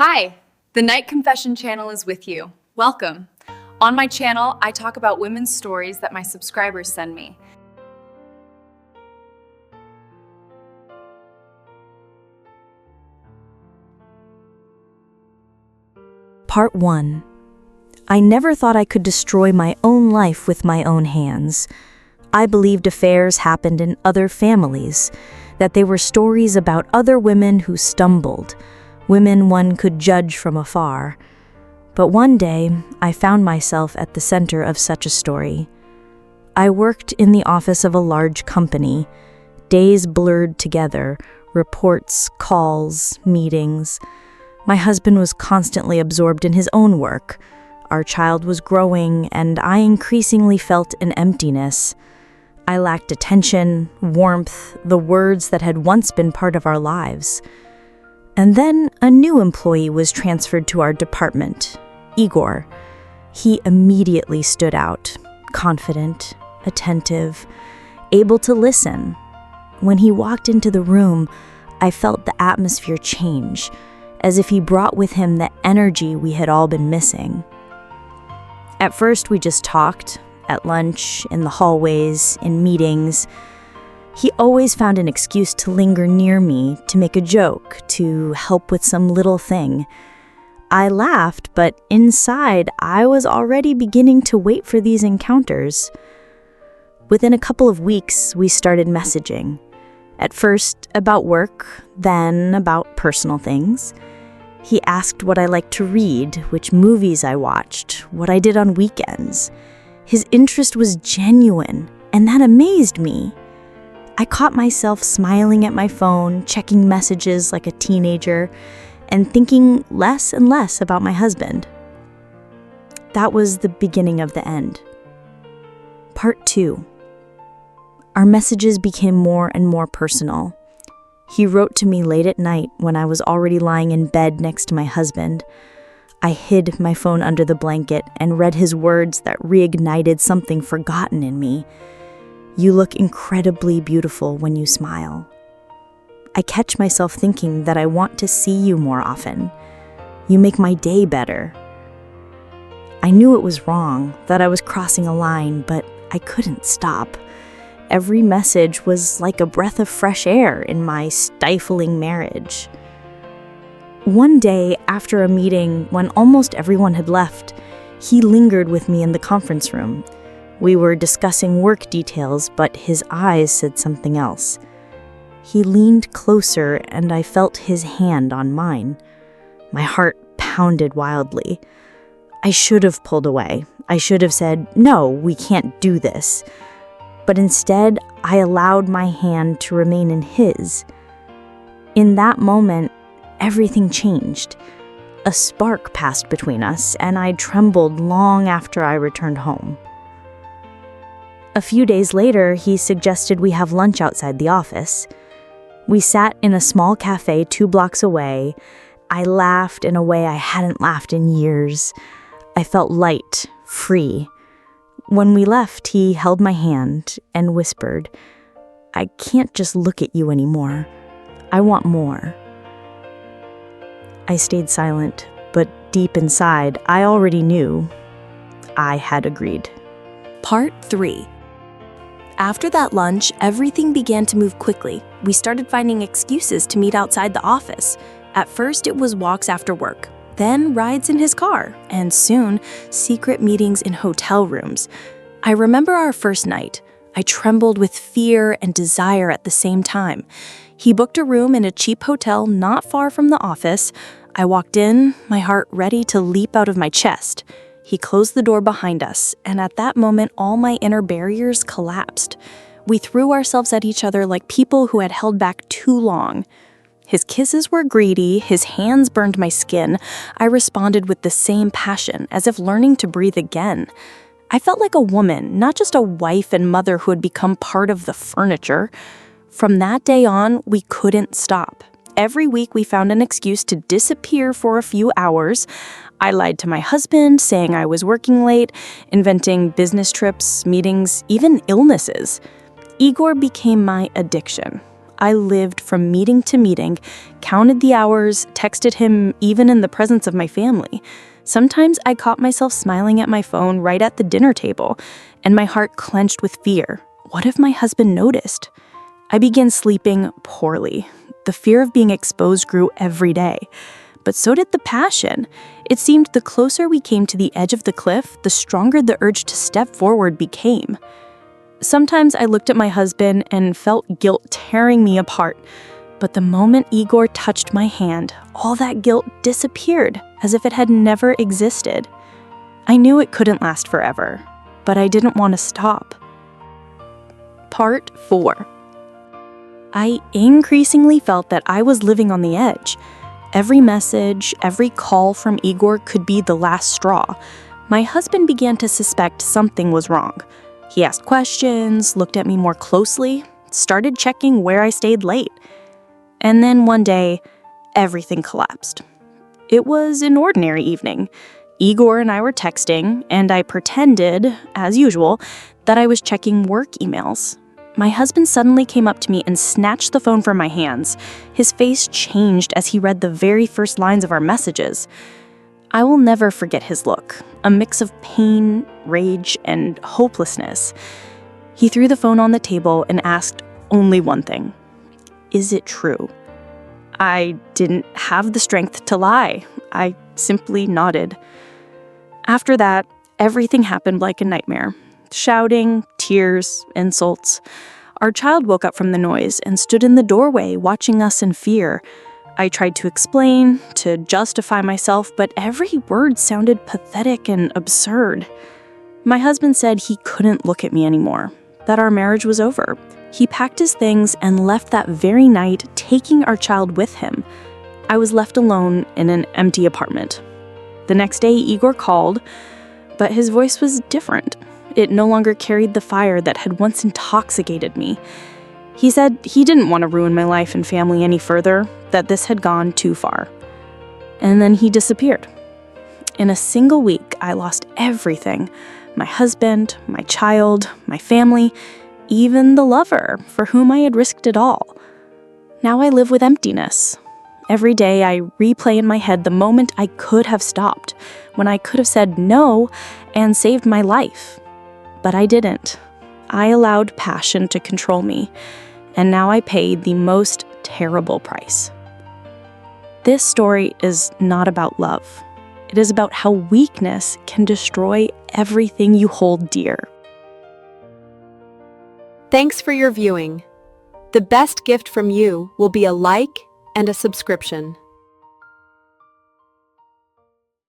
Hi, the Night Confession channel is with you. Welcome. On my channel, I talk about women's stories that my subscribers send me. Part 1. I never thought I could destroy my own life with my own hands. I believed affairs happened in other families, that they were stories about other women who stumbled, women one could judge from afar. But one day, I found myself at the center of such a story. I worked in the office of a large company. Days blurred together, reports, calls, meetings. My husband was constantly absorbed in his own work. Our child was growing, and I increasingly felt an emptiness. I lacked attention, warmth, the words that had once been part of our lives. And then a new employee was transferred to our department, Igor. He immediately stood out, confident, attentive, able to listen. When he walked into the room, I felt the atmosphere change, as if he brought with him the energy we had all been missing. At first, we just talked, at lunch, in the hallways, in meetings. He always found an excuse to linger near me, to make a joke, to help with some little thing. I laughed, but inside, I was already beginning to wait for these encounters. Within a couple of weeks, we started messaging. At first, about work, then about personal things. He asked what I liked to read, which movies I watched, what I did on weekends. His interest was genuine, and that amazed me. I caught myself smiling at my phone, checking messages like a teenager, and thinking less and less about my husband. That was the beginning of the end. Part 2. Our messages became more and more personal. He wrote to me late at night when I was already lying in bed next to my husband. I hid my phone under the blanket and read his words that reignited something forgotten in me. You look incredibly beautiful when you smile. I catch myself thinking that I want to see you more often. You make my day better. I knew it was wrong, that I was crossing a line, but I couldn't stop. Every message was like a breath of fresh air in my stifling marriage. One day, after a meeting when almost everyone had left, he lingered with me in the conference room. We were discussing work details, but his eyes said something else. He leaned closer, and I felt his hand on mine. My heart pounded wildly. I should have pulled away. I should have said, "No, we can't do this." But instead, I allowed my hand to remain in his. In that moment, everything changed. A spark passed between us, and I trembled long after I returned home. A few days later, he suggested we have lunch outside the office. We sat in a small cafe 2 blocks away. I laughed in a way I hadn't laughed in years. I felt light, free. When we left, he held my hand and whispered, "I can't just look at you anymore. I want more." I stayed silent, but deep inside, I already knew. I had agreed. Part 3. After that lunch, everything began to move quickly. We started finding excuses to meet outside the office. At first, it was walks after work, then rides in his car, and soon, secret meetings in hotel rooms. I remember our first night. I trembled with fear and desire at the same time. He booked a room in a cheap hotel not far from the office. I walked in, my heart ready to leap out of my chest. He closed the door behind us, and at that moment, all my inner barriers collapsed. We threw ourselves at each other like people who had held back too long. His kisses were greedy, his hands burned my skin. I responded with the same passion, as if learning to breathe again. I felt like a woman, not just a wife and mother who had become part of the furniture. From that day on, we couldn't stop. Every week we found an excuse to disappear for a few hours. I lied to my husband, saying I was working late, inventing business trips, meetings, even illnesses. Igor became my addiction. I lived from meeting to meeting, counted the hours, texted him even in the presence of my family. Sometimes I caught myself smiling at my phone right at the dinner table, and my heart clenched with fear. What if my husband noticed? I began sleeping poorly. The fear of being exposed grew every day. But so did the passion. It seemed the closer we came to the edge of the cliff, the stronger the urge to step forward became. Sometimes I looked at my husband and felt guilt tearing me apart. But the moment Igor touched my hand, all that guilt disappeared as if it had never existed. I knew it couldn't last forever, but I didn't want to stop. Part 4. I increasingly felt that I was living on the edge. Every message, every call from Igor could be the last straw. My husband began to suspect something was wrong. He asked questions, looked at me more closely, started checking where I stayed late. And then one day, everything collapsed. It was an ordinary evening. Igor and I were texting, and I pretended, as usual, that I was checking work emails. My husband suddenly came up to me and snatched the phone from my hands. His face changed as he read the very first lines of our messages. I will never forget his look, a mix of pain, rage, and hopelessness. He threw the phone on the table and asked only one thing. Is it true? I didn't have the strength to lie. I simply nodded. After that, everything happened like a nightmare. Shouting, tears, insults. Our child woke up from the noise and stood in the doorway watching us in fear. I tried to explain, to justify myself, but every word sounded pathetic and absurd. My husband said he couldn't look at me anymore, that our marriage was over. He packed his things and left that very night, taking our child with him. I was left alone in an empty apartment. The next day, Igor called, but his voice was different. It no longer carried the fire that had once intoxicated me. He said he didn't want to ruin my life and family any further, that this had gone too far. And then he disappeared. In a single week, I lost everything. My husband, my child, my family, even the lover for whom I had risked it all. Now I live with emptiness. Every day I replay in my head the moment I could have stopped, when I could have said no and saved my life. But I didn't. I allowed passion to control me, and now I pay the most terrible price. This story is not about love. It is about how weakness can destroy everything you hold dear. Thanks for your viewing. The best gift from you will be a like and a subscription.